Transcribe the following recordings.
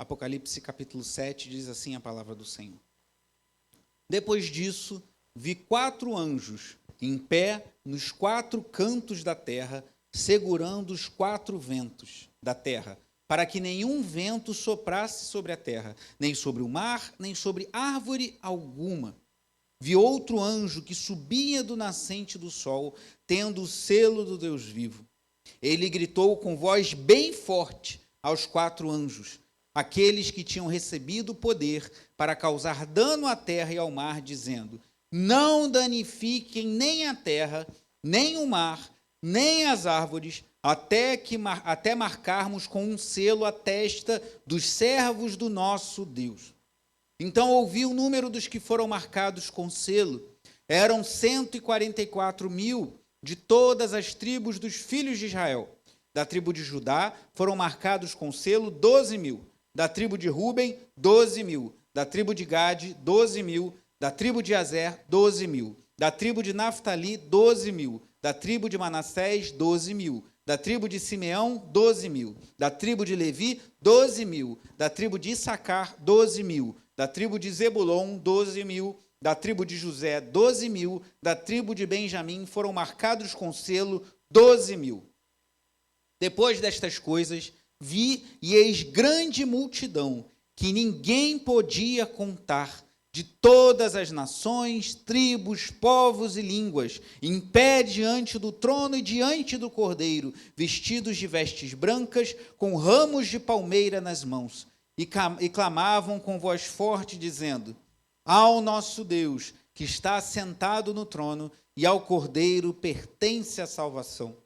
Apocalipse capítulo 7, diz assim a palavra do Senhor. Depois disso, vi 4 anjos em pé nos 4 cantos da terra, segurando os 4 ventos da terra, para que nenhum vento soprasse sobre a terra, nem sobre o mar, nem sobre árvore alguma. Vi outro anjo que subia do nascente do sol, tendo o selo do Deus vivo. Ele gritou com voz bem forte aos 4 anjos, aqueles que tinham recebido o poder para causar dano à terra e ao mar, dizendo: não danifiquem nem a terra, nem o mar, nem as árvores, até marcarmos com um selo a testa dos servos do nosso Deus. Então ouvi o número dos que foram marcados com selo. Eram 144.000 de todas as tribos dos filhos de Israel. Da tribo de Judá foram marcados com selo 12.000. Da tribo de Ruben, 12.000. Da tribo de Gade, 12.000. Da tribo de Azer, 12.000. Da tribo de Naftali, 12.000. Da tribo de Manassés, 12.000. Da tribo de Simeão, 12.000. Da tribo de Levi, 12.000. Da tribo de Issacar, 12.000. Da tribo de Zebulon, 12.000. Da tribo de José, 12.000. Da tribo de Benjamim foram marcados com selo 12.000. Depois destas coisas, vi e eis grande multidão, que ninguém podia contar, de todas as nações, tribos, povos e línguas, em pé diante do trono e diante do Cordeiro, vestidos de vestes brancas, com ramos de palmeira nas mãos, e clamavam com voz forte, dizendo: ao nosso Deus, que está assentado no trono, e ao Cordeiro pertence a salvação.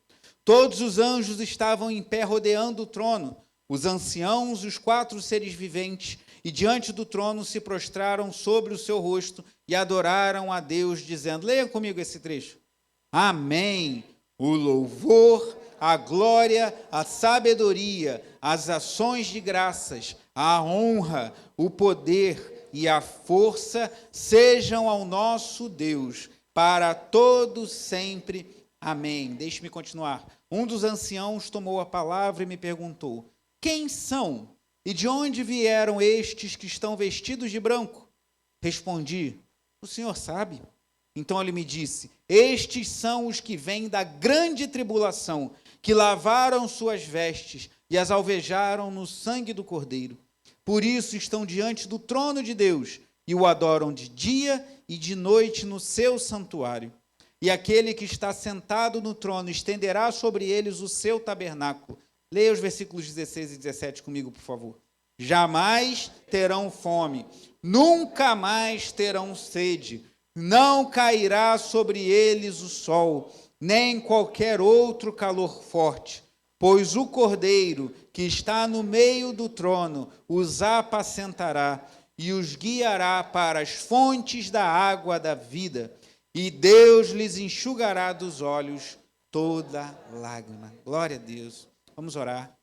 Todos os anjos estavam em pé rodeando o trono, os anciãos, os 4 seres viventes, e diante do trono se prostraram sobre o seu rosto e adoraram a Deus, dizendo, leiam comigo esse trecho: amém, o louvor, a glória, a sabedoria, as ações de graças, a honra, o poder e a força sejam ao nosso Deus, para todos sempre. Amém. Deixe-me continuar. Um dos anciãos tomou a palavra e me perguntou: quem são e de onde vieram estes que estão vestidos de branco? Respondi: o Senhor sabe. Então ele me disse: estes são os que vêm da grande tribulação, que lavaram suas vestes e as alvejaram no sangue do Cordeiro. Por isso estão diante do trono de Deus e o adoram de dia e de noite no seu santuário. E aquele que está sentado no trono estenderá sobre eles o seu tabernáculo. Leia os versículos 16 e 17 comigo, por favor. Jamais terão fome, nunca mais terão sede, não cairá sobre eles o sol, nem qualquer outro calor forte, pois o Cordeiro que está no meio do trono os apacentará e os guiará para as fontes da água da vida, e Deus lhes enxugará dos olhos toda lágrima. Glória a Deus. Vamos orar.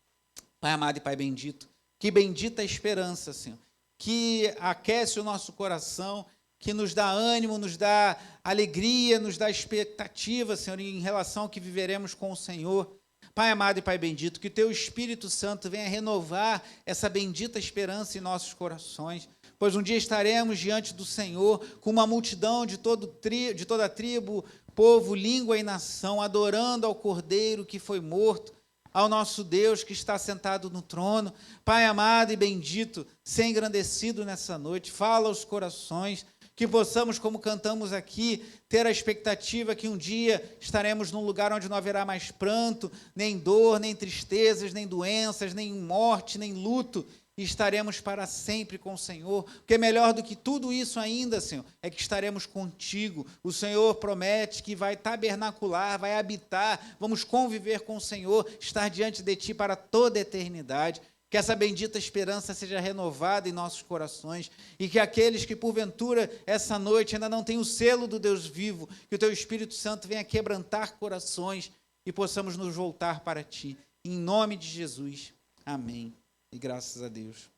Pai amado e Pai bendito, que bendita esperança, Senhor, que aquece o nosso coração, que nos dá ânimo, nos dá alegria, nos dá expectativa, Senhor, em relação ao que viveremos com o Senhor. Pai amado e Pai bendito, que o Teu Espírito Santo venha renovar essa bendita esperança em nossos corações, pois um dia estaremos diante do Senhor com uma multidão de toda tribo, povo, língua e nação, adorando ao Cordeiro que foi morto, ao nosso Deus que está sentado no trono. Pai amado e bendito, ser engrandecido nessa noite, fala aos corações, que possamos, como cantamos aqui, ter a expectativa que um dia estaremos num lugar onde não haverá mais pranto, nem dor, nem tristezas, nem doenças, nem morte, nem luto, e estaremos para sempre com o Senhor, porque melhor do que tudo isso ainda, Senhor, é que estaremos contigo. O Senhor promete que vai tabernacular, vai habitar, vamos conviver com o Senhor, estar diante de Ti para toda a eternidade. Que essa bendita esperança seja renovada em nossos corações e que aqueles que, porventura, essa noite ainda não têm o selo do Deus vivo, que o Teu Espírito Santo venha quebrantar corações e possamos nos voltar para Ti. Em nome de Jesus. Amém. E graças a Deus.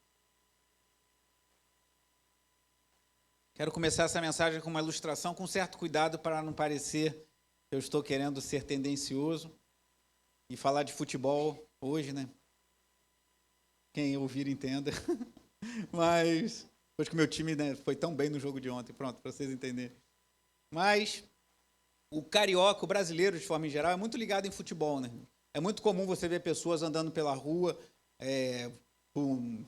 Quero começar essa mensagem com uma ilustração, com certo cuidado para não parecer que eu estou querendo ser tendencioso e falar de futebol hoje, né? quem ouvir entenda. Mas, depois que o meu time, né, foi tão bem no jogo de ontem, pronto, para vocês entenderem. Mas o carioca, o brasileiro, de forma em geral, é muito ligado em futebol, né? É muito comum você ver pessoas andando pela rua com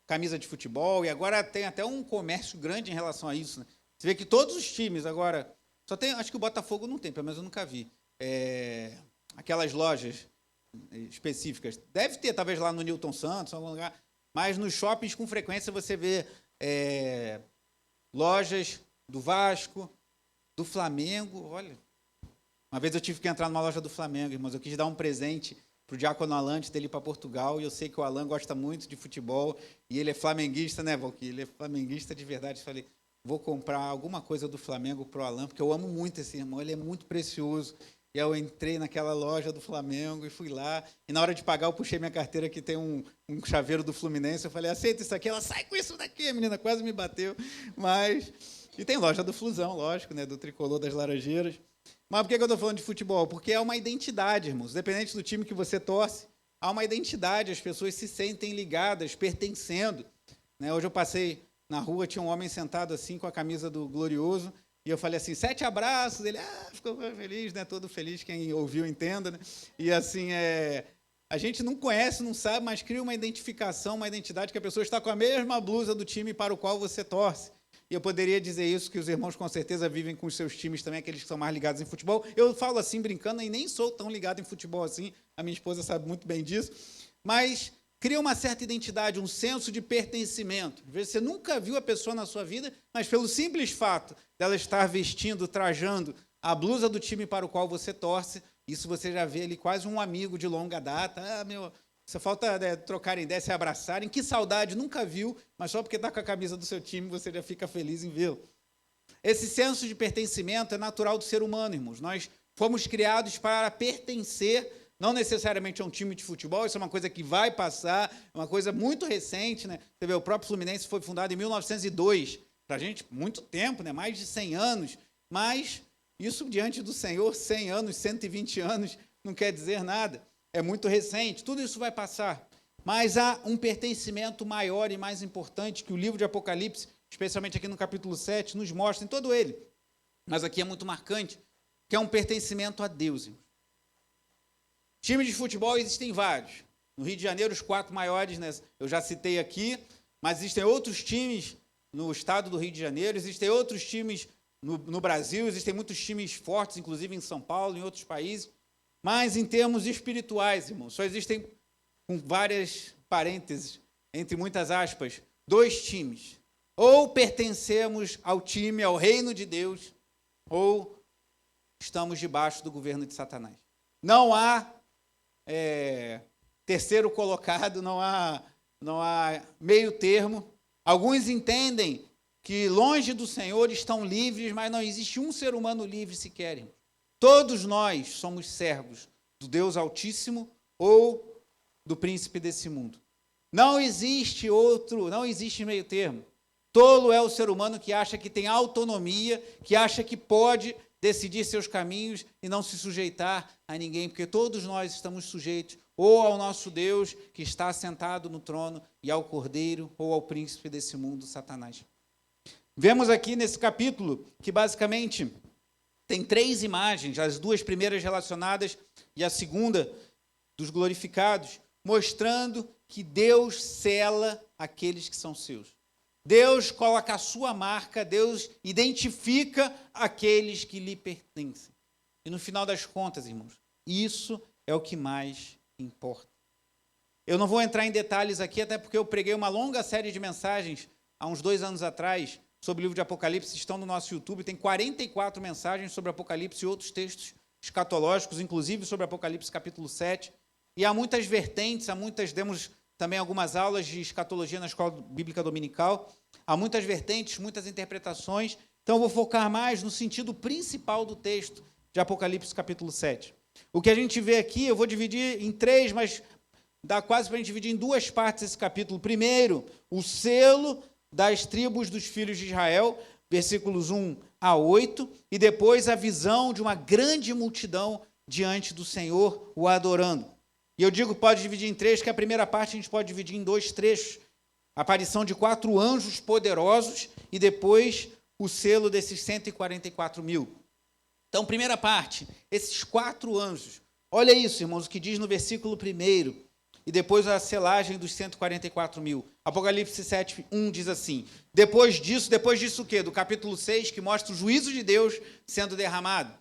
camisa de futebol, e agora tem até um comércio grande em relação a isso, né? Você vê que todos os times agora, só tem, acho que o Botafogo não tem, pelo menos eu nunca vi, aquelas lojas específicas. Deve ter, talvez lá no Newton Santos, em algum lugar, mas nos shoppings com frequência você vê lojas do Vasco, do Flamengo. Olha, uma vez eu tive que entrar numa loja do Flamengo, irmãos, eu quis dar um presente para o Diácono Alan antes dele ir para Portugal, e eu sei que o Alan gosta muito de futebol, e ele é flamenguista, né, Valquí? Ele é flamenguista de verdade. Eu falei, vou comprar alguma coisa do Flamengo para o Alan, porque eu amo muito esse irmão, ele é muito precioso. E eu entrei naquela loja do Flamengo e fui lá, e na hora de pagar eu puxei minha carteira que tem um chaveiro do Fluminense, eu falei, aceita isso aqui? Ela, sai com isso daqui, a menina quase me bateu, mas... E tem loja do Flusão, lógico, né, do Tricolor das Laranjeiras. Mas por que eu estou falando de futebol? Porque é uma identidade, irmãos. Independente do time que você torce, há uma identidade, as pessoas se sentem ligadas, pertencendo. Né? Hoje eu passei na rua, tinha um homem sentado assim com a camisa do Glorioso, e eu falei assim, 7 abraços, ele ficou feliz, né? Todo feliz, quem ouviu entenda, né? E assim, a gente não conhece, não sabe, mas cria uma identificação, uma identidade que a pessoa está com a mesma blusa do time para o qual você torce. E eu poderia dizer isso, que os irmãos com certeza vivem com os seus times também, aqueles que são mais ligados em futebol. Eu falo assim, brincando, e nem sou tão ligado em futebol assim, a minha esposa sabe muito bem disso, mas cria uma certa identidade, um senso de pertencimento. Às vezes você nunca viu a pessoa na sua vida, mas pelo simples fato dela estar vestindo, trajando a blusa do time para o qual você torce, isso você já vê ali quase um amigo de longa data. Só falta trocar ideia, se abraçarem. Que saudade, nunca viu, mas só porque está com a camisa do seu time, você já fica feliz em vê-lo. Esse senso de pertencimento é natural do ser humano, irmãos. Nós fomos criados para pertencer, não necessariamente a um time de futebol, isso é uma coisa que vai passar, é uma coisa muito recente, né? Você vê, o próprio Fluminense foi fundado em 1902, para a gente, muito tempo, né? Mais de 100 anos, mas isso diante do Senhor, 100 anos, 120 anos, não quer dizer nada. É muito recente, tudo isso vai passar. Mas há um pertencimento maior e mais importante que o livro de Apocalipse, especialmente aqui no capítulo 7, nos mostra em todo ele. Mas aqui é muito marcante, que é um pertencimento a Deus. Times de futebol existem vários. No Rio de Janeiro, os 4 maiores, né, eu já citei aqui, mas existem outros times no estado do Rio de Janeiro, existem outros times no Brasil, existem muitos times fortes, inclusive em São Paulo, em outros países. Mas, em termos espirituais, irmãos, só existem, com várias parênteses, entre muitas aspas, 2 times. Ou pertencemos ao time, ao reino de Deus, ou estamos debaixo do governo de Satanás. Não há terceiro colocado, não há meio termo. Alguns entendem que longe do Senhor estão livres, mas não existe um ser humano livre sequer, irmãos. Todos nós somos servos do Deus Altíssimo ou do príncipe desse mundo. Não existe meio termo. Tolo é o ser humano que acha que tem autonomia, que acha que pode decidir seus caminhos e não se sujeitar a ninguém, porque todos nós estamos sujeitos ou ao nosso Deus que está sentado no trono e ao Cordeiro ou ao príncipe desse mundo, Satanás. Vemos aqui nesse capítulo que basicamente tem 3 imagens, as 2 primeiras relacionadas e a segunda dos glorificados, mostrando que Deus sela aqueles que são seus. Deus coloca a sua marca, Deus identifica aqueles que lhe pertencem. E no final das contas, irmãos, isso é o que mais importa. Eu não vou entrar em detalhes aqui, até porque eu preguei uma longa série de mensagens há uns 2 anos atrás sobre o livro de Apocalipse, estão no nosso YouTube, tem 44 mensagens sobre Apocalipse e outros textos escatológicos, inclusive sobre Apocalipse capítulo 7, e há muitas vertentes, demos também algumas aulas de escatologia na Escola Bíblica Dominical, há muitas vertentes, muitas interpretações, então eu vou focar mais no sentido principal do texto de Apocalipse capítulo 7. O que a gente vê aqui, eu vou dividir em 3, mas dá quase para a gente dividir em 2 partes esse capítulo. Primeiro, o selo das tribos dos filhos de Israel, versículos 1 a 8, e depois a visão de uma grande multidão diante do Senhor, o adorando. E eu digo pode dividir em três, que a primeira parte a gente pode dividir em dois trechos. A aparição de 4 anjos poderosos e depois o selo desses 144 mil. Então, primeira parte, esses 4 anjos. Olha isso, irmãos, o que diz no versículo 1. E depois a selagem dos 144 mil. Apocalipse 7, 1 diz assim: depois disso o quê? Do capítulo 6, que mostra o juízo de Deus sendo derramado.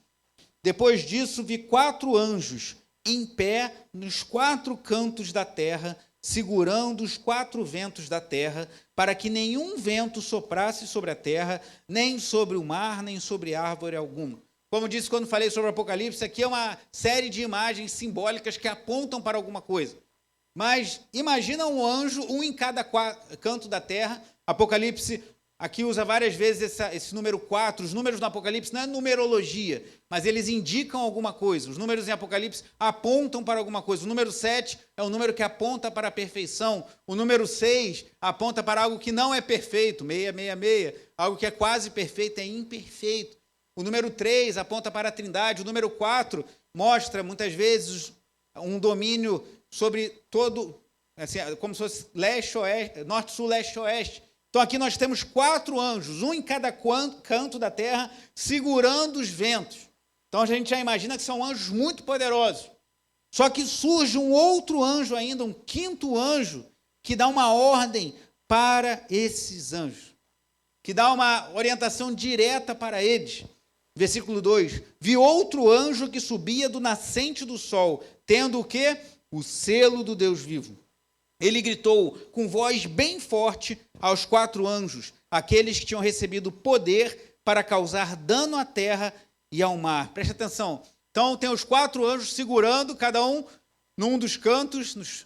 Depois disso, vi 4 anjos em pé nos 4 cantos da terra, segurando os 4 ventos da terra, para que nenhum vento soprasse sobre a terra, nem sobre o mar, nem sobre árvore alguma. Como disse quando falei sobre o Apocalipse, aqui é uma série de imagens simbólicas que apontam para alguma coisa. Mas imagina um anjo, um em cada canto da terra. Apocalipse aqui usa várias vezes esse número 4. Os números no Apocalipse não é numerologia, mas eles indicam alguma coisa. Os números em Apocalipse apontam para alguma coisa. O número 7 é um número que aponta para a perfeição. O número 6 aponta para algo que não é perfeito, 666. Algo que é quase perfeito é imperfeito. O número 3 aponta para a Trindade. O número 4 mostra, muitas vezes, um domínio sobre todo, assim, como se fosse leste, oeste, norte, sul, leste, oeste. Então aqui nós temos 4 anjos, um em cada canto da terra, segurando os ventos. Então a gente já imagina que são anjos muito poderosos. Só que surge um outro anjo ainda, um 5º anjo, que dá uma ordem para esses anjos, que dá uma orientação direta para eles. Versículo 2: vi outro anjo que subia do nascente do sol, tendo o quê? O selo do Deus vivo. Ele gritou com voz bem forte aos 4 anjos, aqueles que tinham recebido poder para causar dano à terra e ao mar. Preste atenção. Então, tem os 4 anjos segurando, cada um num dos cantos,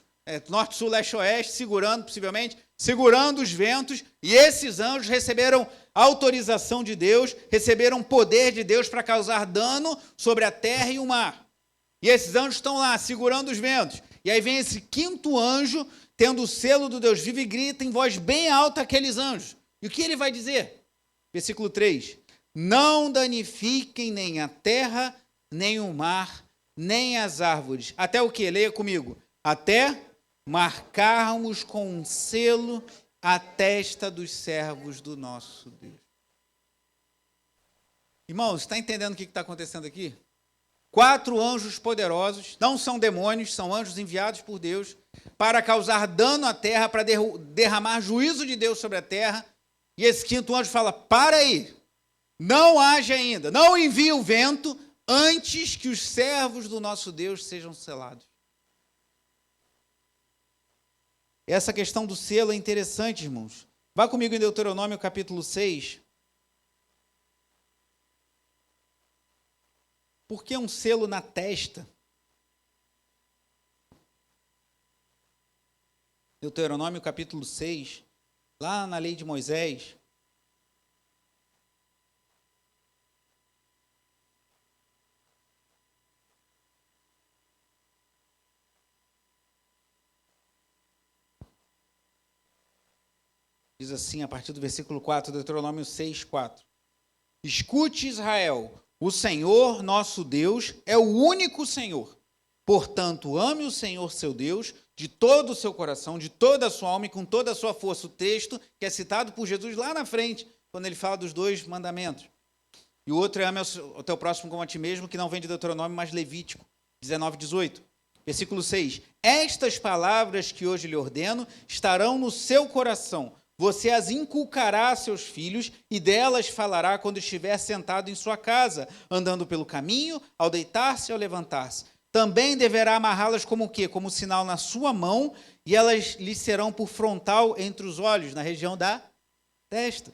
norte, sul, leste, oeste, segurando, possivelmente, segurando os ventos, e esses anjos receberam autorização de Deus, receberam poder de Deus para causar dano sobre a terra e o mar. E esses anjos estão lá, segurando os ventos. E aí vem esse 5º anjo, tendo o selo do Deus vivo, e grita em voz bem alta aqueles anjos. E o que ele vai dizer? Versículo 3. Não danifiquem nem a terra, nem o mar, nem as árvores. Até o quê? Leia comigo. Até marcarmos com um selo a testa dos servos do nosso Deus. Irmãos, está entendendo o que está acontecendo aqui? 4 anjos poderosos, não são demônios, são anjos enviados por Deus para causar dano à terra, para derramar juízo de Deus sobre a terra. E esse 5º anjo fala: para aí, não age ainda, não envie o vento antes que os servos do nosso Deus sejam selados. Essa questão do selo é interessante, irmãos. Vá comigo em Deuteronômio capítulo 6. Por que um selo na testa? Deuteronômio capítulo 6, lá na lei de Moisés. Diz assim, a partir do versículo 4, Deuteronômio 6, 4. Escute, Israel, o Senhor, nosso Deus, é o único Senhor. Portanto, ame o Senhor, seu Deus, de todo o seu coração, de toda a sua alma e com toda a sua força. O texto que é citado por Jesus lá na frente, quando ele fala dos 2 mandamentos. E o outro é ame o teu próximo como a ti mesmo, que não vem de Deuteronômio, mas Levítico 19, 18. Versículo 6. Estas palavras que hoje lhe ordeno estarão no seu coração. Você as inculcará a seus filhos e delas falará quando estiver sentado em sua casa, andando pelo caminho, ao deitar-se e ao levantar-se. Também deverá amarrá-las como o quê? Como sinal na sua mão, e elas lhe serão por frontal entre os olhos, na região da testa.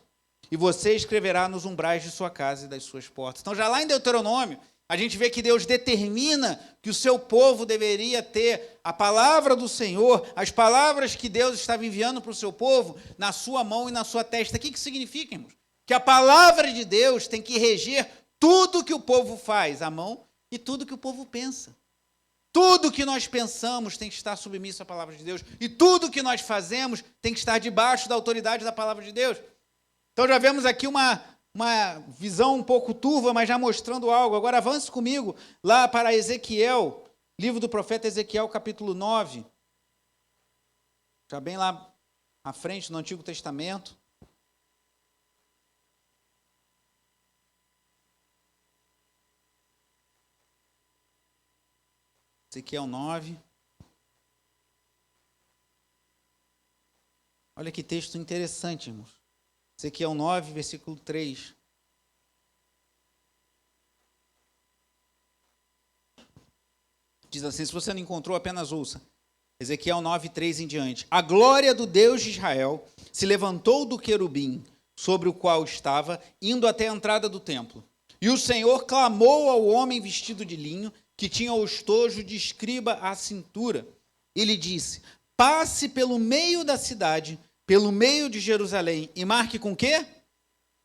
E você escreverá nos umbrais de sua casa e das suas portas. Então, já lá em Deuteronômio, a gente vê que Deus determina que o seu povo deveria ter a palavra do Senhor, as palavras que Deus estava enviando para o seu povo, na sua mão e na sua testa. O que significa, irmãos? Que a palavra de Deus tem que reger tudo que o povo faz à mão e tudo que o povo pensa. Tudo que nós pensamos tem que estar submisso à palavra de Deus. E tudo que nós fazemos tem que estar debaixo da autoridade da palavra de Deus. Então já vemos aqui uma visão um pouco turva, mas já mostrando algo. Agora avance comigo lá para Ezequiel. Livro do profeta Ezequiel, capítulo 9. Já bem lá à frente, no Antigo Testamento. Ezequiel 9. Olha que texto interessante, irmãos. Ezequiel 9, versículo 3. Diz assim, se você não encontrou, apenas ouça. Ezequiel 9, 3 em diante. A glória do Deus de Israel se levantou do querubim sobre o qual estava, indo até a entrada do templo. E o Senhor clamou ao homem vestido de linho, que tinha o estojo de escriba à cintura, e lhe disse, passe pelo meio da cidade, pelo meio de Jerusalém, e marque com o quê?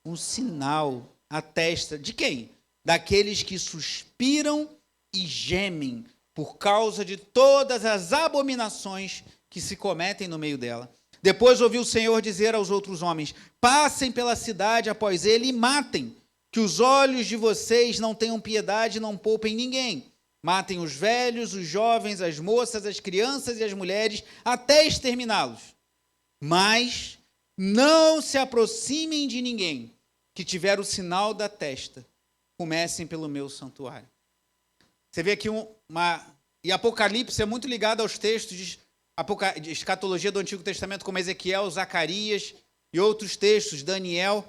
Um sinal à testa de quem? Daqueles que suspiram e gemem por causa de todas as abominações que se cometem no meio dela. Depois ouviu o Senhor dizer aos outros homens, passem pela cidade após ele e matem, que os olhos de vocês não tenham piedade e não poupem ninguém. Matem os velhos, os jovens, as moças, as crianças e as mulheres, até exterminá-los. Mas não se aproximem de ninguém que tiver o sinal da testa. Comecem pelo meu santuário. Você vê aqui e Apocalipse é muito ligado aos textos de escatologia do Antigo Testamento, como Ezequiel, Zacarias e outros textos, Daniel.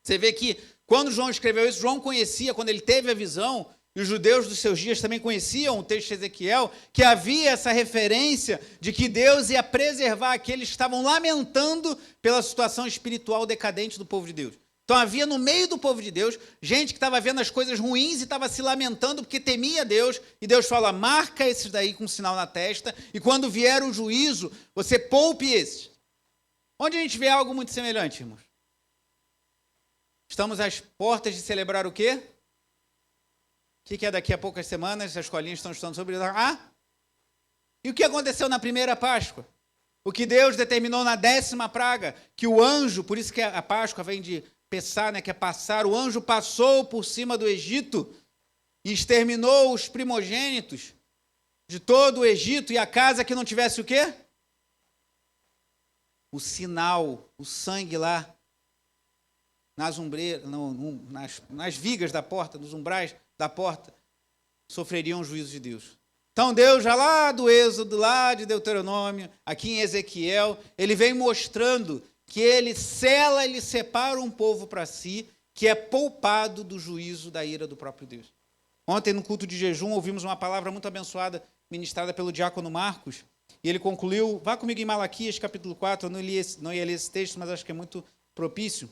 Você vê que quando João escreveu isso, João conhecia, quando ele teve a visão, e os judeus dos seus dias também conheciam o texto de Ezequiel, que havia essa referência de que Deus ia preservar aqueles que estavam lamentando pela situação espiritual decadente do povo de Deus. Então havia no meio do povo de Deus gente que estava vendo as coisas ruins e estava se lamentando porque temia Deus, e Deus fala, marca esses daí com um sinal na testa, e quando vier o juízo, você poupe esses. Onde a gente vê algo muito semelhante, irmãos? Estamos às portas de celebrar o quê? O que é daqui a poucas semanas? As escolinhas estão estudando sobre isso. E o que aconteceu na primeira Páscoa? O que Deus determinou na 10ª praga, que o anjo, por isso que a Páscoa vem de Pessá, né, que é passar, o anjo passou por cima do Egito e exterminou os primogênitos de todo o Egito, e a casa que não tivesse o quê? O sinal, o sangue lá, nas ombreiras, nas vigas da porta, nos umbrais da porta, sofreriam o juízo de Deus. Então Deus, já lá do Êxodo, lá de Deuteronômio, aqui em Ezequiel, ele vem mostrando que ele sela, ele separa um povo para si, que é poupado do juízo da ira do próprio Deus. Ontem, no culto de jejum, ouvimos uma palavra muito abençoada, ministrada pelo diácono Marcos, e ele concluiu, vá comigo em Malaquias, capítulo 4, eu não ia ler esse texto, mas acho que é muito propício.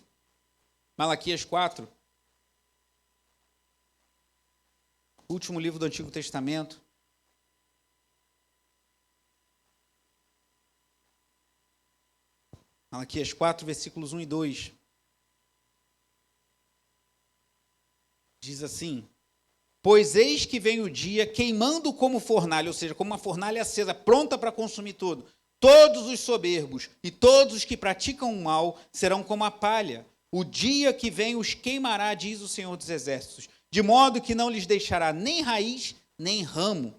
Malaquias 4, último livro do Antigo Testamento. Malaquias 4, versículos 1 e 2. Diz assim, pois eis que vem o dia queimando como fornalha, ou seja, como uma fornalha acesa, pronta para consumir tudo. Todos os soberbos e todos os que praticam o mal serão como a palha. O dia que vem os queimará, diz o Senhor dos Exércitos, de modo que não lhes deixará nem raiz, nem ramo.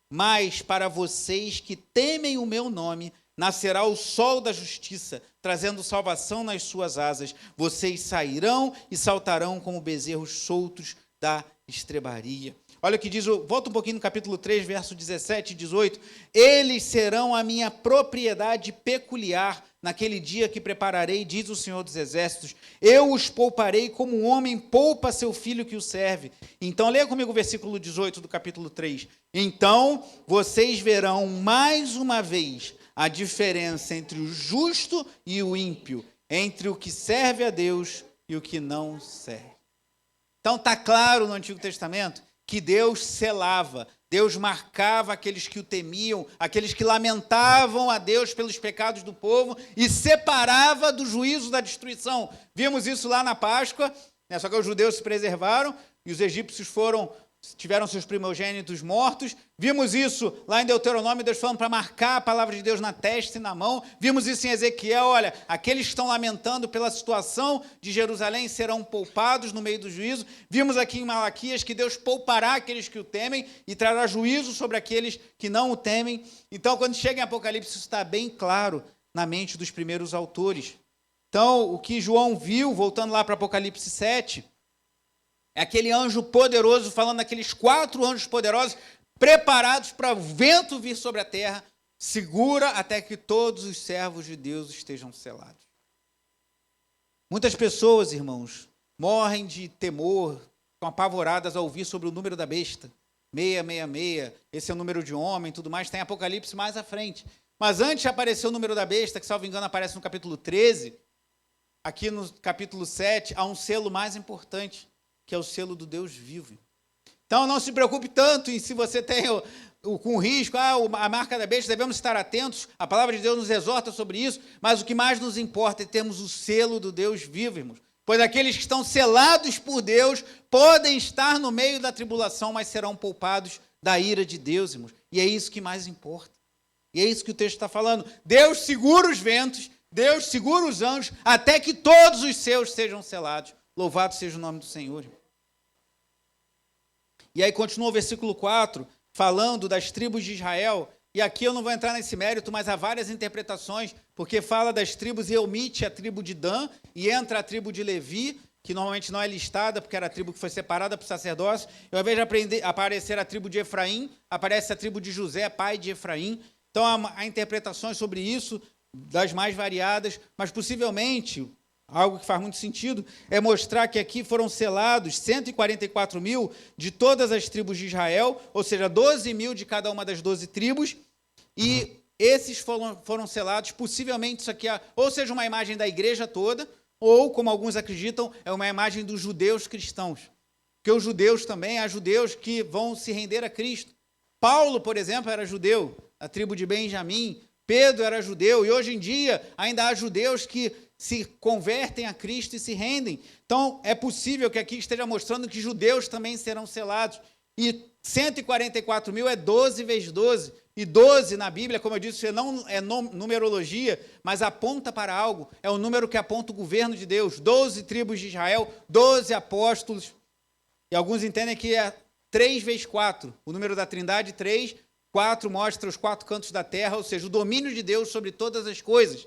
Mas para vocês que temem o meu nome, nascerá o sol da justiça, trazendo salvação nas suas asas. Vocês sairão e saltarão como bezerros soltos da estrebaria. Olha o que diz, volta um pouquinho no capítulo 3, verso 17 e 18. Eles serão a minha propriedade peculiar naquele dia que prepararei, diz o Senhor dos Exércitos. Eu os pouparei como um homem poupa seu filho que o serve. Então, leia comigo o versículo 18 do capítulo 3. Então, vocês verão mais uma vez a diferença entre o justo e o ímpio, entre o que serve a Deus e o que não serve. Então, está claro no Antigo Testamento que Deus selava, Deus marcava aqueles que o temiam, aqueles que lamentavam a Deus pelos pecados do povo e separava do juízo da destruição. Vimos isso lá na Páscoa, né? Só que os judeus se preservaram e os egípcios foram tiveram seus primogênitos mortos. Vimos isso lá em Deuteronômio, Deus falando para marcar a palavra de Deus na testa e na mão. Vimos isso em Ezequiel, olha, aqueles que estão lamentando pela situação de Jerusalém serão poupados no meio do juízo. Vimos aqui em Malaquias que Deus poupará aqueles que o temem e trará juízo sobre aqueles que não o temem. Então, quando chega em Apocalipse, isso está bem claro na mente dos primeiros autores. Então, o que João viu, voltando lá para Apocalipse 7, é aquele anjo poderoso, falando daqueles 4 anjos poderosos, preparados para o vento vir sobre a terra, segura até que todos os servos de Deus estejam selados. Muitas pessoas, irmãos, morrem de temor, ficam apavoradas ao ouvir sobre o número da besta, 666, esse é o número de homem, tudo mais, tem Apocalipse mais à frente. Mas antes de aparecer o número da besta, que, salvo engano, aparece no capítulo 13, aqui no capítulo 7, há um selo mais importante, que é o selo do Deus vivo. Então, não se preocupe tanto em se você tem com risco, a marca da besta, devemos estar atentos, a palavra de Deus nos exorta sobre isso, mas o que mais nos importa é termos o selo do Deus vivo, irmãos. Pois aqueles que estão selados por Deus podem estar no meio da tribulação, mas serão poupados da ira de Deus, irmãos. E é isso que mais importa. E é isso que o texto está falando. Deus segura os ventos, Deus segura os anjos, até que todos os seus sejam selados. Louvado seja o nome do Senhor. E aí continua o versículo 4, falando das tribos de Israel. E aqui eu não vou entrar nesse mérito, mas há várias interpretações, porque fala das tribos e omite a tribo de Dan, e entra a tribo de Levi, que normalmente não é listada, porque era a tribo que foi separada para o sacerdócio. E ao invés de aparecer a tribo de Efraim, aparece a tribo de José, pai de Efraim. Então há interpretações sobre isso, das mais variadas, mas possivelmente algo que faz muito sentido é mostrar que aqui foram selados 144 mil de todas as tribos de Israel, ou seja, 12 mil de cada uma das 12 tribos, e esses foram selados, possivelmente isso aqui, ou seja, uma imagem da igreja toda, ou, como alguns acreditam, é uma imagem dos judeus cristãos. Porque os judeus também, há judeus que vão se render a Cristo. Paulo, por exemplo, era judeu, a tribo de Benjamim. Pedro era judeu, e hoje em dia ainda há judeus que se convertem a Cristo e se rendem. Então, é possível que aqui esteja mostrando que judeus também serão selados. E 144 mil é 12 vezes 12. E 12 na Bíblia, como eu disse, não é numerologia, mas aponta para algo. É o número que aponta o governo de Deus. 12 tribos de Israel, 12 apóstolos. E alguns entendem que é 3 vezes 4. O número da Trindade, 3. 4 mostra os 4 cantos da terra, ou seja, o domínio de Deus sobre todas as coisas.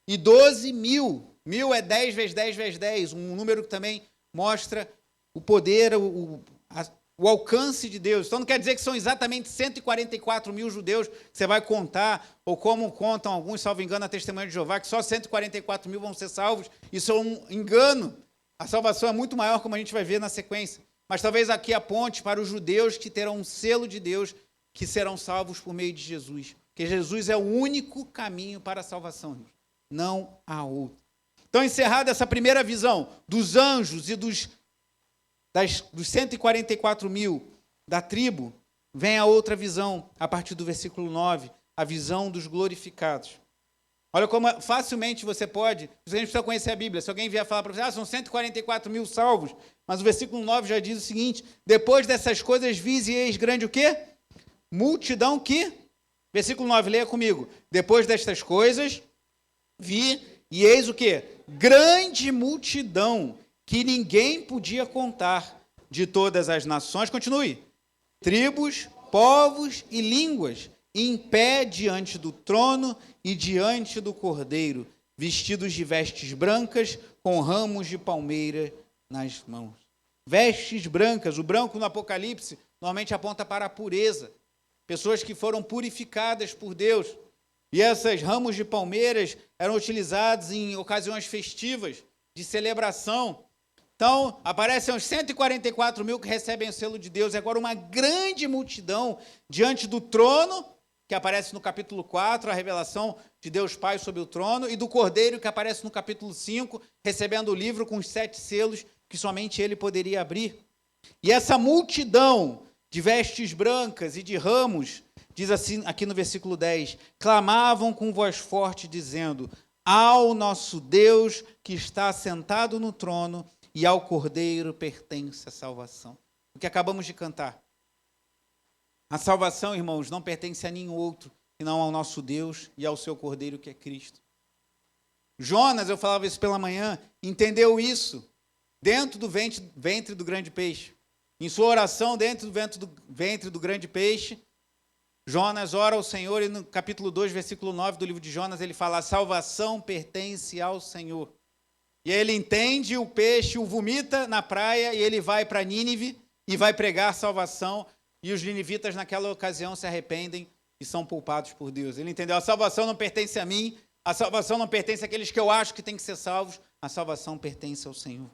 E 12 mil. 1000 é 10 vezes 10 vezes 10. Um número que também mostra o poder, o alcance de Deus. Então não quer dizer que são exatamente 144 mil judeus que você vai contar, ou como contam alguns, salvo engano, a Testemunha de Jeová, que só 144 mil vão ser salvos. Isso é um engano. A salvação é muito maior, como a gente vai ver na sequência. Mas talvez aqui aponte para os judeus que terão um selo de Deus, que serão salvos por meio de Jesus. Porque Jesus é o único caminho para a salvação, irmãos. Não há outro. Então, encerrada essa primeira visão dos anjos e dos 144 mil da tribo, vem a outra visão, a partir do versículo 9, a visão dos glorificados. Olha como facilmente você pode, a gente precisa conhecer a Bíblia, se alguém vier falar para você, são 144 mil salvos, mas o versículo 9 já diz o seguinte, depois dessas coisas vis e eis grande o quê? Multidão que, versículo 9, leia comigo, depois destas coisas, vi e eis o quê? Grande multidão que ninguém podia contar de todas as nações, continue, tribos, povos e línguas, em pé diante do trono e diante do Cordeiro, vestidos de vestes brancas, com ramos de palmeira nas mãos. Vestes brancas, o branco no Apocalipse normalmente aponta para a pureza, pessoas que foram purificadas por Deus. E esses ramos de palmeiras eram utilizados em ocasiões festivas, de celebração. Então, aparecem os 144 mil que recebem o selo de Deus, e agora uma grande multidão diante do trono, que aparece no capítulo 4, a revelação de Deus Pai sobre o trono, e do Cordeiro, que aparece no capítulo 5, recebendo o livro com os 7 selos, que somente ele poderia abrir. E essa multidão de vestes brancas e de ramos, diz assim aqui no versículo 10, clamavam com voz forte, dizendo, ao nosso Deus que está sentado no trono e ao Cordeiro pertence a salvação. o que acabamos de cantar. A salvação, irmãos, não pertence a nenhum outro, senão ao nosso Deus e ao seu Cordeiro, que é Cristo. Jonas, eu falava isso pela manhã, entendeu isso dentro do ventre do grande peixe. Em sua oração, dentro do ventre do grande peixe, Jonas ora ao Senhor e no capítulo 2, versículo 9 do livro de Jonas, ele fala: a salvação pertence ao Senhor. E aí ele entende o peixe, o vomita na praia e ele vai para Nínive e vai pregar salvação. E os ninivitas naquela ocasião se arrependem e são poupados por Deus. Ele entendeu, a salvação não pertence a mim, a salvação não pertence àqueles que eu acho que têm que ser salvos, a salvação pertence ao Senhor.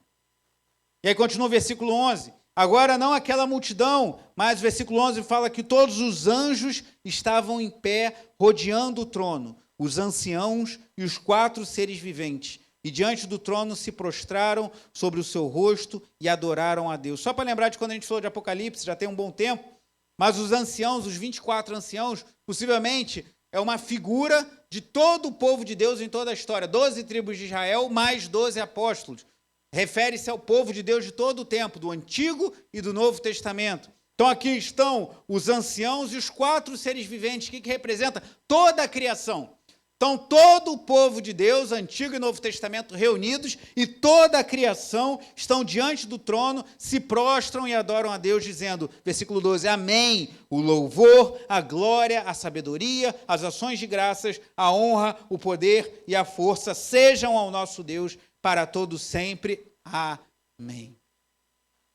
E aí continua o versículo 11. Agora não aquela multidão, mas o versículo 11 fala que todos os anjos estavam em pé, rodeando o trono, os anciãos e os 4 seres viventes. E diante do trono se prostraram sobre o seu rosto e adoraram a Deus. Só para lembrar de quando a gente falou de Apocalipse, já tem um bom tempo, mas os anciãos, os 24 anciãos, possivelmente é uma figura de todo o povo de Deus em toda a história. 12 tribos de Israel, mais 12 apóstolos. Refere-se ao povo de Deus de todo o tempo, do Antigo e do Novo Testamento. Então aqui estão os anciãos e os 4 seres viventes, que representa toda a criação. Então todo o povo de Deus, Antigo e Novo Testamento, reunidos, e toda a criação estão diante do trono, se prostram e adoram a Deus, dizendo, versículo 12, amém, o louvor, a glória, a sabedoria, as ações de graças, a honra, o poder e a força sejam ao nosso Deus, para todo sempre. Amém.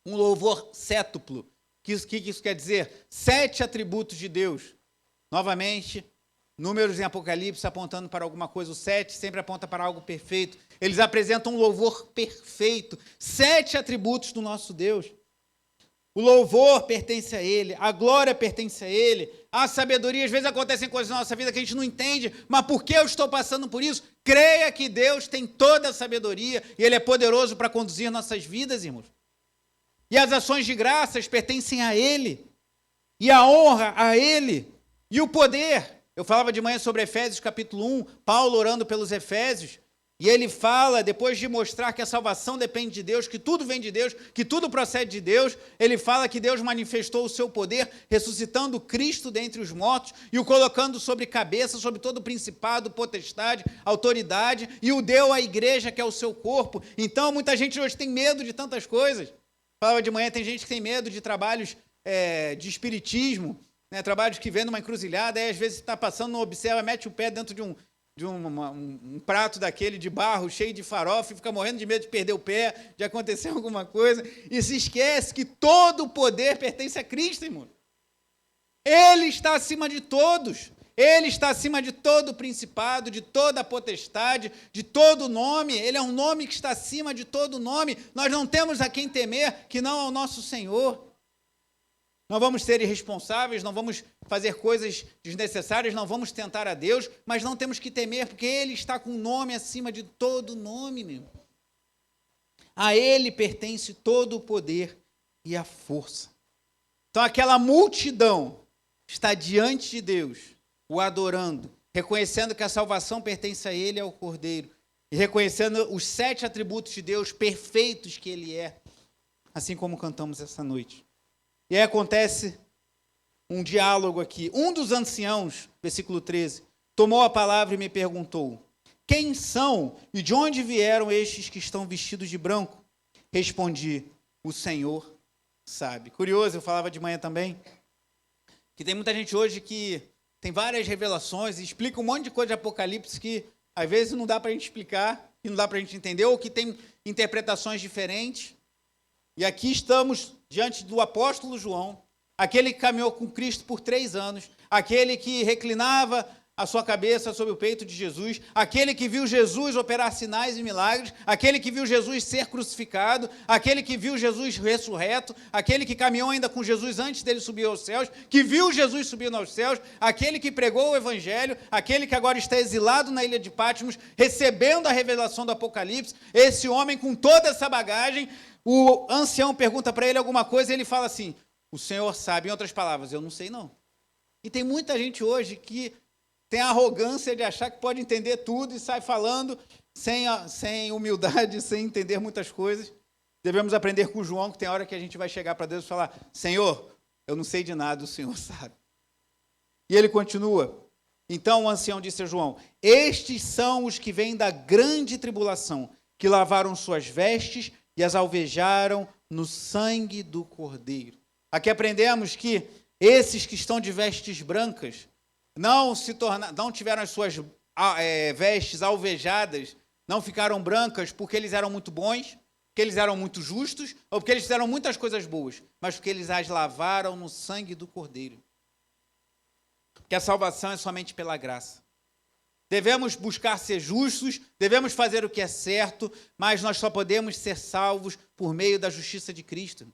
Um louvor sétuplo. O que isso quer dizer? 7 atributos de Deus. Novamente, números em Apocalipse apontando para alguma coisa. O 7 sempre aponta para algo perfeito. Eles apresentam um louvor perfeito. 7 atributos do nosso Deus. O louvor pertence a Ele, a glória pertence a Ele, a sabedoria. Às vezes acontecem coisas na nossa vida que a gente não entende, mas por que eu estou passando por isso? Creia que Deus tem toda a sabedoria e Ele é poderoso para conduzir nossas vidas, irmãos. E as ações de graças pertencem a Ele, e a honra a Ele, e o poder. Eu falava de manhã sobre Efésios capítulo 1, Paulo orando pelos Efésios, e ele fala, depois de mostrar que a salvação depende de Deus, que tudo vem de Deus, que tudo procede de Deus, ele fala que Deus manifestou o seu poder, ressuscitando Cristo dentre os mortos e o colocando sobre cabeça, sobre todo o principado, potestade, autoridade, e o deu à igreja, que é o seu corpo. Então, muita gente hoje tem medo de tantas coisas. Falava de manhã, tem gente que tem medo de trabalhos de espiritismo, né, trabalhos que vêm numa encruzilhada, aí às vezes está passando, não observa, mete o pé dentro de um prato daquele de barro cheio de farofa e fica morrendo de medo de perder o pé, de acontecer alguma coisa, e se esquece que todo o poder pertence a Cristo, irmão. Ele está acima de todos, Ele está acima de todo o principado, de toda a potestade, de todo o nome. Ele é um nome que está acima de todo nome. Nós não temos a quem temer que não ao nosso Senhor. Não vamos ser irresponsáveis, não vamos fazer coisas desnecessárias, não vamos tentar a Deus, mas não temos que temer, porque Ele está com o nome acima de todo nome, meu. A Ele pertence todo o poder e a força. Então aquela multidão está diante de Deus, o adorando, reconhecendo que a salvação pertence a Ele e ao Cordeiro, e reconhecendo os 7 atributos de Deus perfeitos que Ele é, assim como cantamos essa noite. E aí acontece um diálogo aqui. Um dos anciãos, versículo 13, tomou a palavra e me perguntou, quem são e de onde vieram estes que estão vestidos de branco? Respondi, o Senhor sabe. Curioso, eu falava de manhã também, que tem muita gente hoje que tem várias revelações e explica um monte de coisa de Apocalipse que às vezes não dá para a gente explicar, e não dá para a gente entender, ou que tem interpretações diferentes. E aqui estamos diante do apóstolo João, aquele que caminhou com Cristo por 3 anos, aquele que reclinava a sua cabeça sobre o peito de Jesus, aquele que viu Jesus operar sinais e milagres, aquele que viu Jesus ser crucificado, aquele que viu Jesus ressurreto, aquele que caminhou ainda com Jesus antes dele subir aos céus, que viu Jesus subindo aos céus, aquele que pregou o evangelho, aquele que agora está exilado na ilha de Patmos, recebendo a revelação do Apocalipse. Esse homem com toda essa bagagem, o ancião pergunta para ele alguma coisa e ele fala assim, o Senhor sabe. Em outras palavras, eu não sei não. E tem muita gente hoje que tem a arrogância de achar que pode entender tudo e sai falando sem humildade, sem entender muitas coisas. Devemos aprender com João, que tem hora que a gente vai chegar para Deus e falar: Senhor, eu não sei de nada, o Senhor sabe. E ele continua. Então o ancião disse a João: estes são os que vêm da grande tribulação, que lavaram suas vestes e as alvejaram no sangue do Cordeiro. Aqui aprendemos que esses que estão de vestes brancas não tiveram as suas vestes alvejadas, não ficaram brancas porque eles eram muito bons, porque eles eram muito justos, ou porque eles fizeram muitas coisas boas, mas porque eles as lavaram no sangue do Cordeiro. Que a salvação é somente pela graça. Devemos buscar ser justos, devemos fazer o que é certo, mas nós só podemos ser salvos por meio da justiça de Cristo.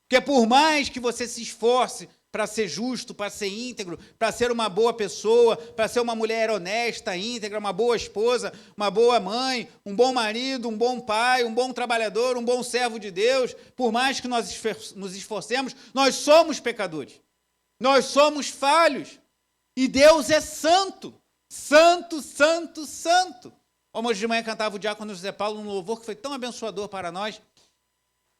Porque por mais que você se esforce para ser justo, para ser íntegro, para ser uma boa pessoa, para ser uma mulher honesta, íntegra, uma boa esposa, uma boa mãe, um bom marido, um bom pai, um bom trabalhador, um bom servo de Deus, por mais que nós nos esforcemos, nós somos pecadores. Nós somos falhos. E Deus é santo. Santo, santo, santo. Como hoje de manhã cantava o diácono José Paulo um louvor que foi tão abençoador para nós.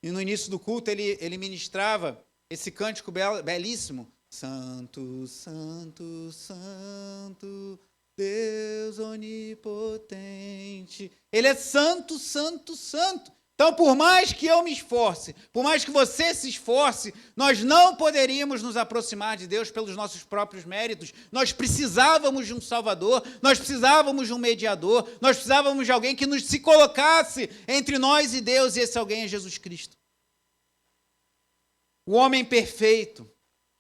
E no início do culto ele ministrava esse cântico belíssimo. Santo, santo, santo, Deus onipotente. Ele é santo, santo, santo. Então, por mais que eu me esforce, por mais que você se esforce, nós não poderíamos nos aproximar de Deus pelos nossos próprios méritos. Nós precisávamos de um Salvador, nós precisávamos de um mediador, nós precisávamos de alguém que se colocasse entre nós e Deus, e esse alguém é Jesus Cristo. O homem perfeito,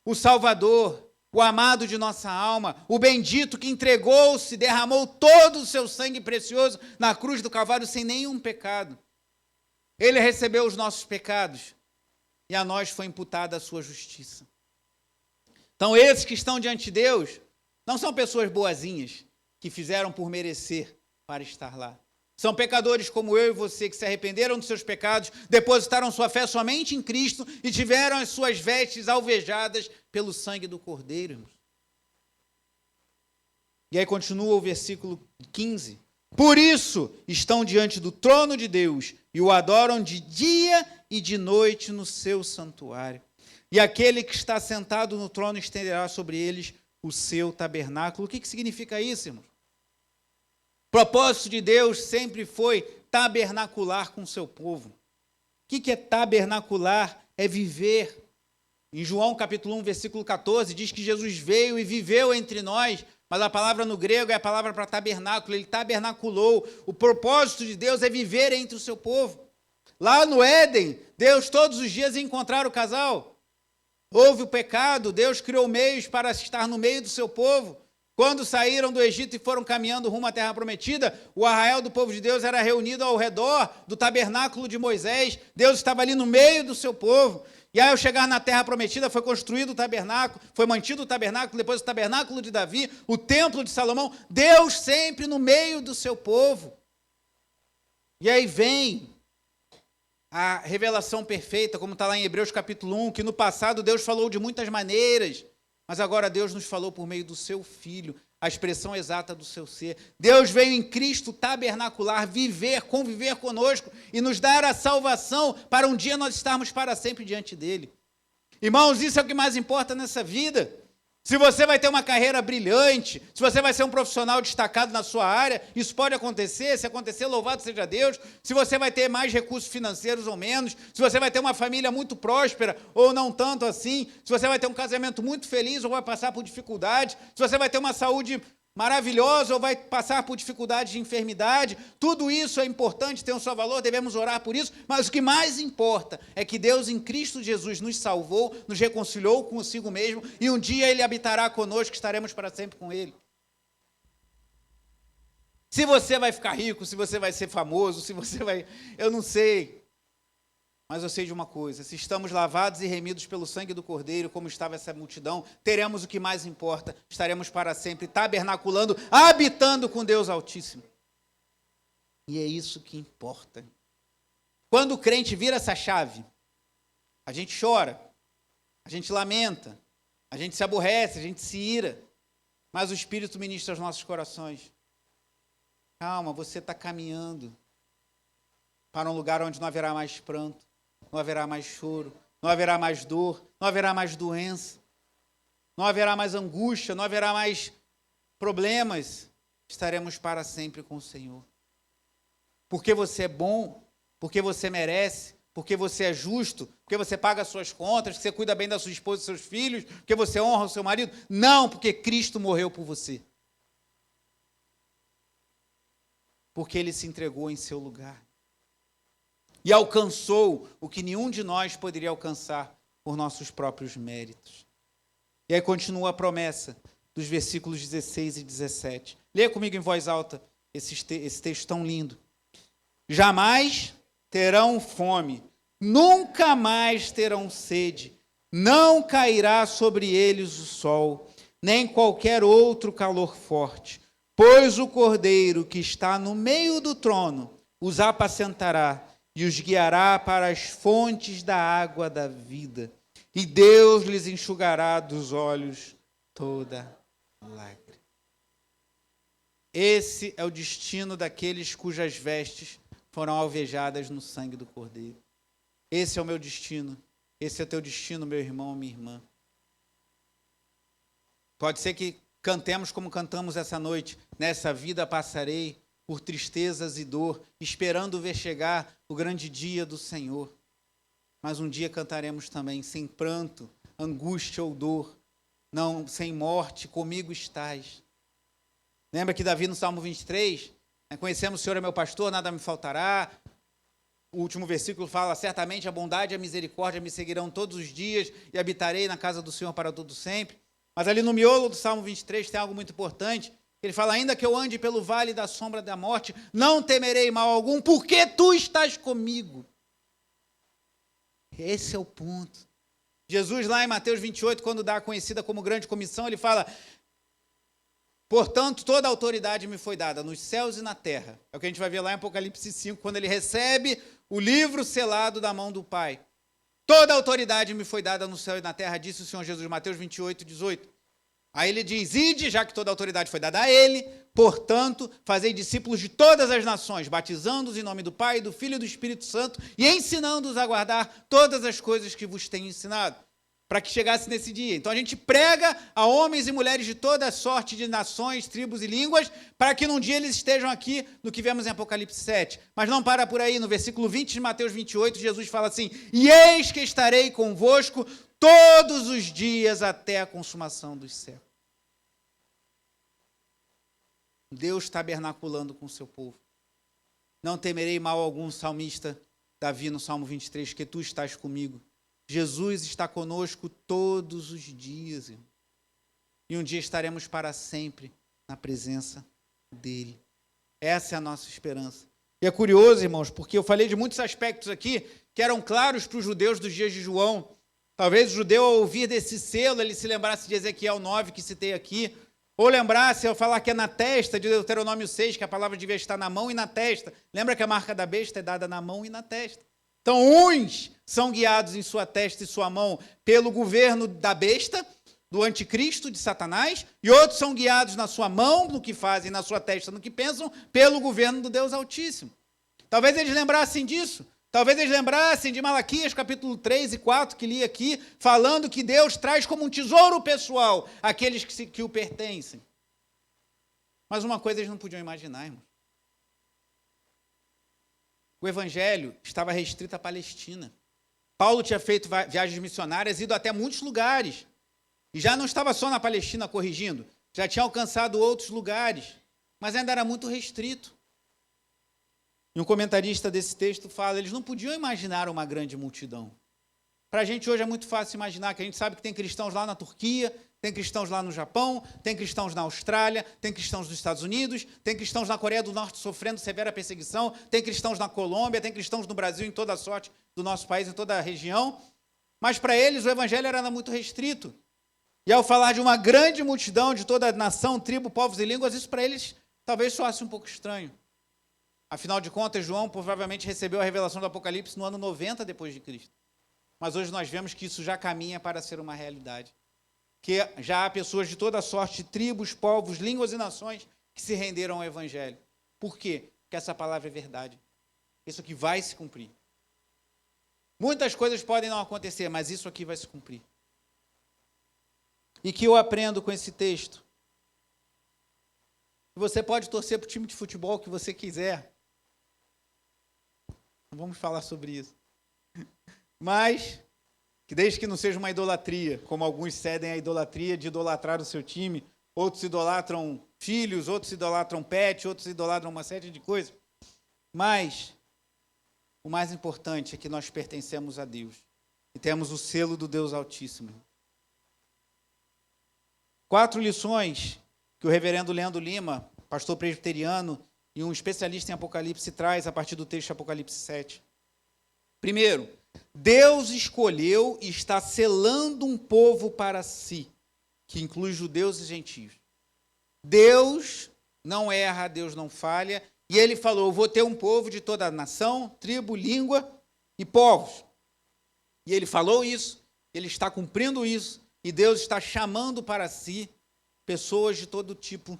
o Salvador, o amado de nossa alma, o bendito que entregou-se, derramou todo o seu sangue precioso na cruz do Calvário sem nenhum pecado. Ele recebeu os nossos pecados e a nós foi imputada a sua justiça. Então, esses que estão diante de Deus não são pessoas boazinhas que fizeram por merecer para estar lá. São pecadores como eu e você que se arrependeram dos seus pecados, depositaram sua fé somente em Cristo e tiveram as suas vestes alvejadas pelo sangue do Cordeiro. Irmãos. E aí continua o versículo 15. Por isso estão diante do trono de Deus e o adoram de dia e de noite no seu santuário. E aquele que está sentado no trono estenderá sobre eles o seu tabernáculo. O que significa isso, irmãos? O propósito de Deus sempre foi tabernacular com o seu povo. O que é tabernacular? É viver. Em João capítulo 1, versículo 14, diz que Jesus veio e viveu entre nós, mas a palavra no grego é a palavra para tabernáculo, ele tabernaculou. O propósito de Deus é viver entre o seu povo. Lá no Éden, Deus todos os dias ia encontrar o casal. Houve o pecado, Deus criou meios para estar no meio do seu povo. Quando saíram do Egito e foram caminhando rumo à terra prometida, o arraial do povo de Deus era reunido ao redor do tabernáculo de Moisés. Deus estava ali no meio do seu povo. E aí, ao chegar na terra prometida, foi construído o tabernáculo, foi mantido o tabernáculo, depois o tabernáculo de Davi, o templo de Salomão. Deus sempre no meio do seu povo. E aí vem a revelação perfeita, como está lá em Hebreus capítulo 1, que no passado Deus falou de muitas maneiras, mas agora Deus nos falou por meio do seu Filho, a expressão exata do seu ser. Deus veio em Cristo tabernacular, viver, conviver conosco e nos dar a salvação para um dia nós estarmos para sempre diante dele. Irmãos, isso é o que mais importa nessa vida. Se você vai ter uma carreira brilhante, se você vai ser um profissional destacado na sua área, isso pode acontecer, se acontecer, louvado seja Deus. Se você vai ter mais recursos financeiros ou menos, se você vai ter uma família muito próspera ou não tanto assim, se você vai ter um casamento muito feliz ou vai passar por dificuldades, se você vai ter uma saúde maravilhosa ou vai passar por dificuldades de enfermidade, tudo isso é importante, tem o seu valor, devemos orar por isso, mas o que mais importa é que Deus em Cristo Jesus nos salvou, nos reconciliou consigo mesmo e um dia Ele habitará conosco, estaremos para sempre com Ele. Se você vai ficar rico, se você vai ser famoso, se você vai... eu não sei, mas eu sei de uma coisa, se estamos lavados e remidos pelo sangue do Cordeiro, como estava essa multidão, teremos o que mais importa, estaremos para sempre tabernaculando, habitando com Deus Altíssimo. E é isso que importa. Quando o crente vira essa chave, a gente chora, a gente lamenta, a gente se aborrece, a gente se ira, mas o Espírito ministra aos nossos corações. Calma, você está caminhando para um lugar onde não haverá mais pranto. não haverá mais choro, não haverá mais dor, não haverá mais doença, não haverá mais angústia, não haverá mais problemas. Estaremos para sempre com o Senhor. Porque você é bom, porque você merece, porque você é justo, porque você paga as suas contas, porque você cuida bem da sua esposa e seus filhos, porque você honra o seu marido. Não, porque Cristo morreu por você. Porque Ele se entregou em seu lugar. E alcançou o que nenhum de nós poderia alcançar por nossos próprios méritos. E aí continua a promessa dos versículos 16 e 17. Leia comigo em voz alta esse texto tão lindo. Jamais terão fome, nunca mais terão sede, não cairá sobre eles o sol, nem qualquer outro calor forte, pois o Cordeiro que está no meio do trono os apacentará e os guiará para as fontes da água da vida, e Deus lhes enxugará dos olhos toda lágrima. Esse é o destino daqueles cujas vestes foram alvejadas no sangue do Cordeiro. Esse é o meu destino. Esse é o teu destino, meu irmão, minha irmã. Pode ser que cantemos como cantamos essa noite. Nessa vida passarei por tristezas e dor, esperando ver chegar o grande dia do Senhor. Mas um dia cantaremos também, sem pranto, angústia ou dor, não, sem morte, comigo estás. Lembra que Davi no Salmo 23, conhecemos o Senhor é meu pastor, nada me faltará. O último versículo fala, certamente a bondade e a misericórdia me seguirão todos os dias e habitarei na casa do Senhor para todo sempre. Mas ali no miolo do Salmo 23 tem algo muito importante. Ele fala, ainda que eu ande pelo vale da sombra da morte, não temerei mal algum, porque tu estás comigo. Esse é o ponto. Jesus lá em Mateus 28, quando dá a conhecida como grande comissão, ele fala, portanto, toda a autoridade me foi dada nos céus e na terra. É o que a gente vai ver lá em Apocalipse 5, quando ele recebe o livro selado da mão do Pai. Toda a autoridade me foi dada no céu e na terra, disse o Senhor Jesus, Mateus 28, 18. Aí ele diz, ide, já que toda a autoridade foi dada a ele, portanto, fazei discípulos de todas as nações, batizando-os em nome do Pai, do Filho e do Espírito Santo, e ensinando-os a guardar todas as coisas que vos tenho ensinado, para que chegasse nesse dia. Então a gente prega a homens e mulheres de toda sorte de nações, tribos e línguas, para que num dia eles estejam aqui no que vemos em Apocalipse 7. Mas não para por aí, no versículo 20 de Mateus 28, Jesus fala assim, e eis que estarei convosco todos os dias até a consumação dos séculos. Deus tabernaculando com o seu povo. Não temerei mal algum, salmista Davi no Salmo 23, que tu estás comigo. Jesus está conosco todos os dias, irmão. E um dia estaremos para sempre na presença dele. Essa é a nossa esperança. E é curioso, irmãos, porque eu falei de muitos aspectos aqui que eram claros para os judeus dos dias de João. Talvez o judeu, ao ouvir desse selo, ele se lembrasse de Ezequiel 9, que citei aqui, ou lembrasse, ao falar que é na testa, de Deuteronômio 6, que a palavra devia estar na mão e na testa. Lembra que a marca da besta é dada na mão e na testa. Então, uns são guiados em sua testa e sua mão pelo governo da besta, do anticristo, de Satanás, e outros são guiados na sua mão, no que fazem, na sua testa, no que pensam, pelo governo do Deus Altíssimo. Talvez eles lembrassem disso. Talvez eles lembrassem de Malaquias, capítulo 3 e 4, que li aqui, falando que Deus traz como um tesouro pessoal aqueles que o pertencem. Mas uma coisa eles não podiam imaginar, irmão. O evangelho estava restrito à Palestina. Paulo tinha feito viagens missionárias, ido até muitos lugares. E já não estava só na Palestina corrigindo, já tinha alcançado outros lugares, mas ainda era muito restrito. E um comentarista desse texto fala, eles não podiam imaginar uma grande multidão. Para a gente hoje é muito fácil imaginar, que a gente sabe que tem cristãos lá na Turquia, tem cristãos lá no Japão, tem cristãos na Austrália, tem cristãos nos Estados Unidos, tem cristãos na Coreia do Norte sofrendo severa perseguição, tem cristãos na Colômbia, tem cristãos no Brasil, em toda a sorte do nosso país, em toda a região. Mas para eles o evangelho era muito restrito. E ao falar de uma grande multidão de toda a nação, tribo, povos e línguas, isso para eles talvez soasse um pouco estranho. Afinal de contas, João provavelmente recebeu a revelação do Apocalipse no ano 90 depois de Cristo. Mas hoje nós vemos que isso já caminha para ser uma realidade. Que já há pessoas de toda sorte, tribos, povos, línguas e nações que se renderam ao Evangelho. Por quê? Porque essa palavra é verdade. Isso que vai se cumprir. Muitas coisas podem não acontecer, mas isso aqui vai se cumprir. E que eu aprendo com esse texto. Você pode torcer para o time de futebol que você quiser. Não vamos falar sobre isso. Mas, que desde que não seja uma idolatria, como alguns cedem à idolatria de idolatrar o seu time, outros idolatram filhos, outros idolatram pet, outros idolatram uma série de coisas. Mas o mais importante é que nós pertencemos a Deus e temos o selo do Deus Altíssimo. 4 lições que o reverendo Leandro Lima, pastor presbiteriano e um especialista em Apocalipse, traz a partir do texto de Apocalipse 7. Primeiro, Deus escolheu e está selando um povo para si, que inclui judeus e gentios. Deus não erra, Deus não falha, e ele falou, eu vou ter um povo de toda a nação, tribo, língua e povos. E ele falou isso, ele está cumprindo isso, e Deus está chamando para si pessoas de todo tipo.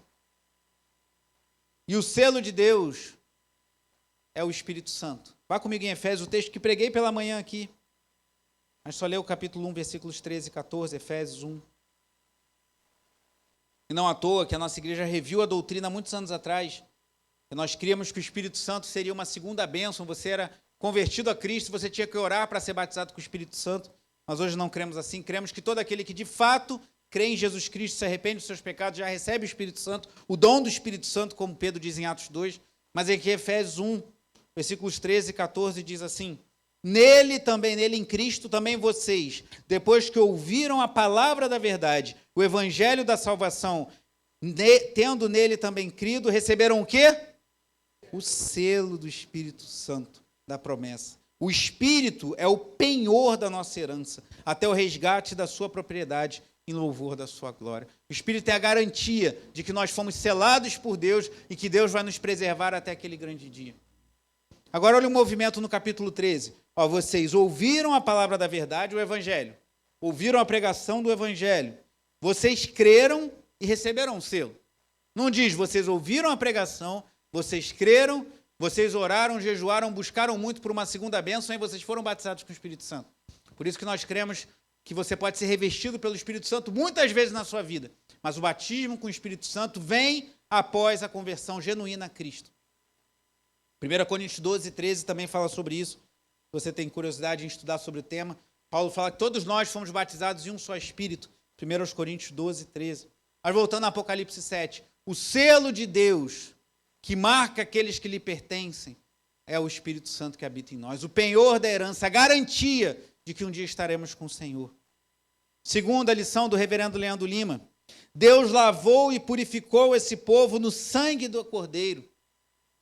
E o selo de Deus é o Espírito Santo. Vá comigo em Efésios, o texto que preguei pela manhã aqui. Mas só ler o capítulo 1, versículos 13 e 14, Efésios 1. E não à toa que a nossa igreja reviu a doutrina há muitos anos atrás. E nós criamos que o Espírito Santo seria uma segunda bênção. Você era convertido a Cristo, você tinha que orar para ser batizado com o Espírito Santo. Mas hoje não cremos assim. Cremos que todo aquele que de fato crê em Jesus Cristo, se arrepende dos seus pecados, já recebe o Espírito Santo, o dom do Espírito Santo, como Pedro diz em Atos 2. Mas aqui Efésios 1, versículos 13 e 14, diz assim, nele em Cristo também vocês, depois que ouviram a palavra da verdade, o evangelho da salvação, tendo nele também crido, receberam o quê? O selo do Espírito Santo, da promessa. O Espírito é o penhor da nossa herança, até o resgate da sua propriedade, em louvor da sua glória. O Espírito é a garantia de que nós fomos selados por Deus e que Deus vai nos preservar até aquele grande dia. Agora olha o movimento no capítulo 13. Vocês ouviram a palavra da verdade, o Evangelho. Ouviram a pregação do Evangelho. Vocês creram e receberam o selo. Não diz, vocês ouviram a pregação, vocês creram, vocês oraram, jejuaram, buscaram muito por uma segunda bênção e vocês foram batizados com o Espírito Santo. Por isso que nós cremos que você pode ser revestido pelo Espírito Santo muitas vezes na sua vida. Mas o batismo com o Espírito Santo vem após a conversão genuína a Cristo. 1 Coríntios 12, 13 também fala sobre isso. Se você tem curiosidade em estudar sobre o tema, Paulo fala que todos nós fomos batizados em um só Espírito. 1 Coríntios 12, 13. Mas voltando a Apocalipse 7, o selo de Deus que marca aqueles que lhe pertencem é o Espírito Santo que habita em nós. O penhor da herança, a garantia de que um dia estaremos com o Senhor. Segunda lição do reverendo Leandro Lima. Deus lavou e purificou esse povo no sangue do Cordeiro.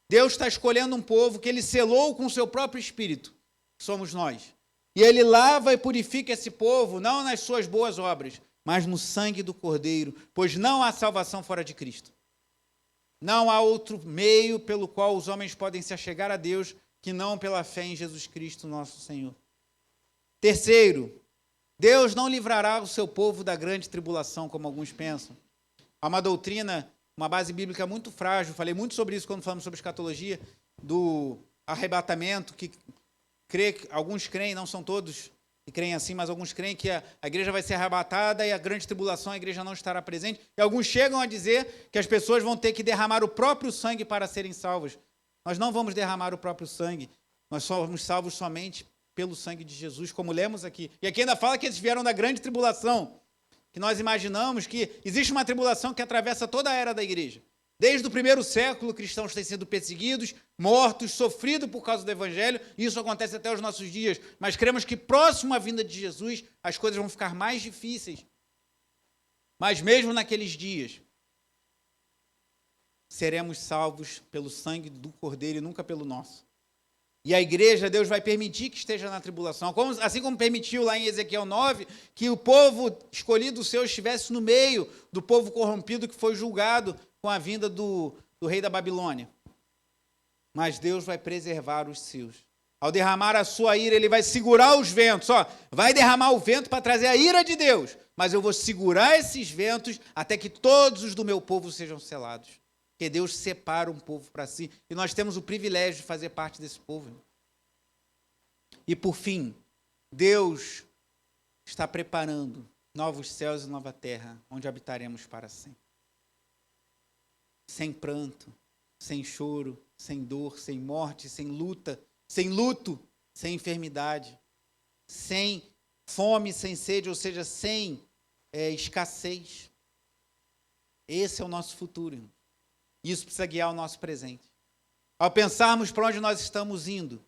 Deus está escolhendo um povo que ele selou com o seu próprio Espírito, que somos nós. E ele lava e purifica esse povo, não nas suas boas obras, mas no sangue do Cordeiro, pois não há salvação fora de Cristo. Não há outro meio pelo qual os homens podem se achegar a Deus que não pela fé em Jesus Cristo, nosso Senhor. Terceiro, Deus não livrará o seu povo da grande tribulação, como alguns pensam. Há uma doutrina, uma base bíblica muito frágil, falei muito sobre isso quando falamos sobre escatologia, do arrebatamento, que alguns creem, não são todos que creem assim, mas alguns creem que a igreja vai ser arrebatada e a grande tribulação, a igreja não estará presente. E alguns chegam a dizer que as pessoas vão ter que derramar o próprio sangue para serem salvas. Nós não vamos derramar o próprio sangue, nós somos salvos somente pelo sangue de Jesus, como lemos aqui. E aqui ainda fala que eles vieram da grande tribulação, que nós imaginamos que existe uma tribulação que atravessa toda a era da igreja. Desde o primeiro século, cristãos têm sido perseguidos, mortos, sofridos por causa do Evangelho, e isso acontece até os nossos dias. Mas cremos que próximo à vinda de Jesus, as coisas vão ficar mais difíceis. Mas mesmo naqueles dias, seremos salvos pelo sangue do Cordeiro e nunca pelo nosso. E a igreja, Deus vai permitir que esteja na tribulação. Assim como permitiu lá em Ezequiel 9, que o povo escolhido seu estivesse no meio do povo corrompido que foi julgado com a vinda do rei da Babilônia. Mas Deus vai preservar os seus. Ao derramar a sua ira, ele vai segurar os ventos. Vai derramar o vento para trazer a ira de Deus. Mas eu vou segurar esses ventos até que todos os do meu povo sejam selados. Porque Deus separa um povo para si. E nós temos o privilégio de fazer parte desse povo. E por fim, Deus está preparando novos céus e nova terra, onde habitaremos para sempre. Sem pranto, sem choro, sem dor, sem morte, sem luta, sem luto, sem enfermidade, sem fome, sem sede, ou seja, sem escassez. Esse é o nosso futuro, irmão. Isso precisa guiar o nosso presente. Ao pensarmos para onde nós estamos indo,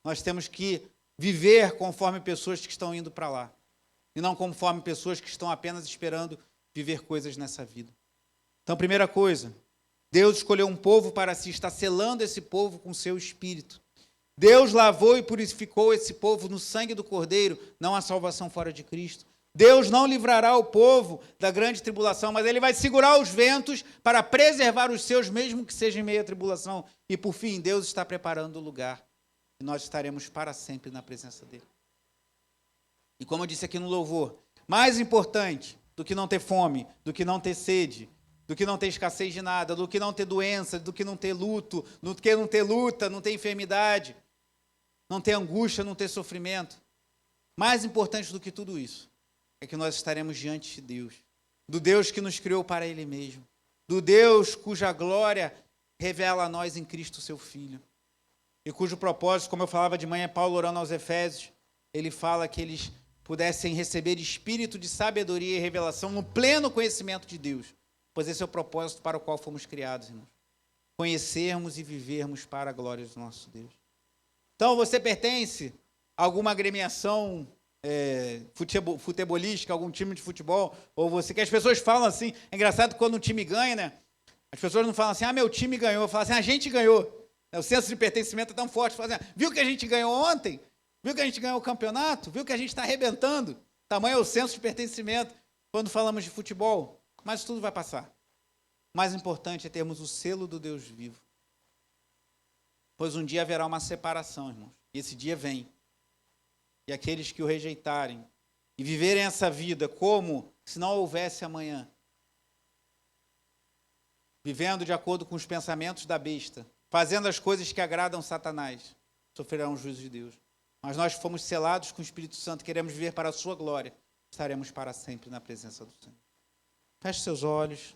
nós temos que viver conforme pessoas que estão indo para lá, e não conforme pessoas que estão apenas esperando viver coisas nessa vida. Então, primeira coisa, Deus escolheu um povo para si, está selando esse povo com seu espírito. Deus lavou e purificou esse povo no sangue do Cordeiro, não há salvação fora de Cristo. Deus não livrará o povo da grande tribulação, mas Ele vai segurar os ventos para preservar os seus, mesmo que seja em meio à tribulação. E por fim, Deus está preparando o lugar, e nós estaremos para sempre na presença dEle. E como eu disse aqui no louvor, mais importante do que não ter fome, do que não ter sede, do que não ter escassez de nada, do que não ter doença, do que não ter luto, do que não ter luta, não ter enfermidade, não ter angústia, não ter sofrimento. Mais importante do que tudo isso é que nós estaremos diante de Deus, do Deus que nos criou para Ele mesmo, do Deus cuja glória revela a nós em Cristo, seu Filho, e cujo propósito, como eu falava de manhã, Paulo orando aos Efésios, ele fala que eles pudessem receber espírito de sabedoria e revelação no pleno conhecimento de Deus, pois esse é o propósito para o qual fomos criados, irmãos. Conhecermos e vivermos para a glória do nosso Deus. Então, você pertence a alguma agremiação futebolística, algum time de futebol, ou você, que as pessoas falam assim, é engraçado quando um time ganha, né? As pessoas não falam assim, meu time ganhou, falam assim, a gente ganhou. O senso de pertencimento é tão forte, falam assim, viu que a gente ganhou ontem? Viu que a gente ganhou o campeonato? Viu que a gente está arrebentando? Tamanho é o senso de pertencimento quando falamos de futebol. Mas tudo vai passar. O mais importante é termos o selo do Deus vivo. Pois um dia haverá uma separação, irmãos. E esse dia vem. E aqueles que o rejeitarem e viverem essa vida como se não houvesse amanhã, vivendo de acordo com os pensamentos da besta, fazendo as coisas que agradam Satanás, sofrerão o juízo de Deus. Mas nós fomos selados com o Espírito Santo, queremos viver para a sua glória, estaremos para sempre na presença do Senhor. Feche seus olhos.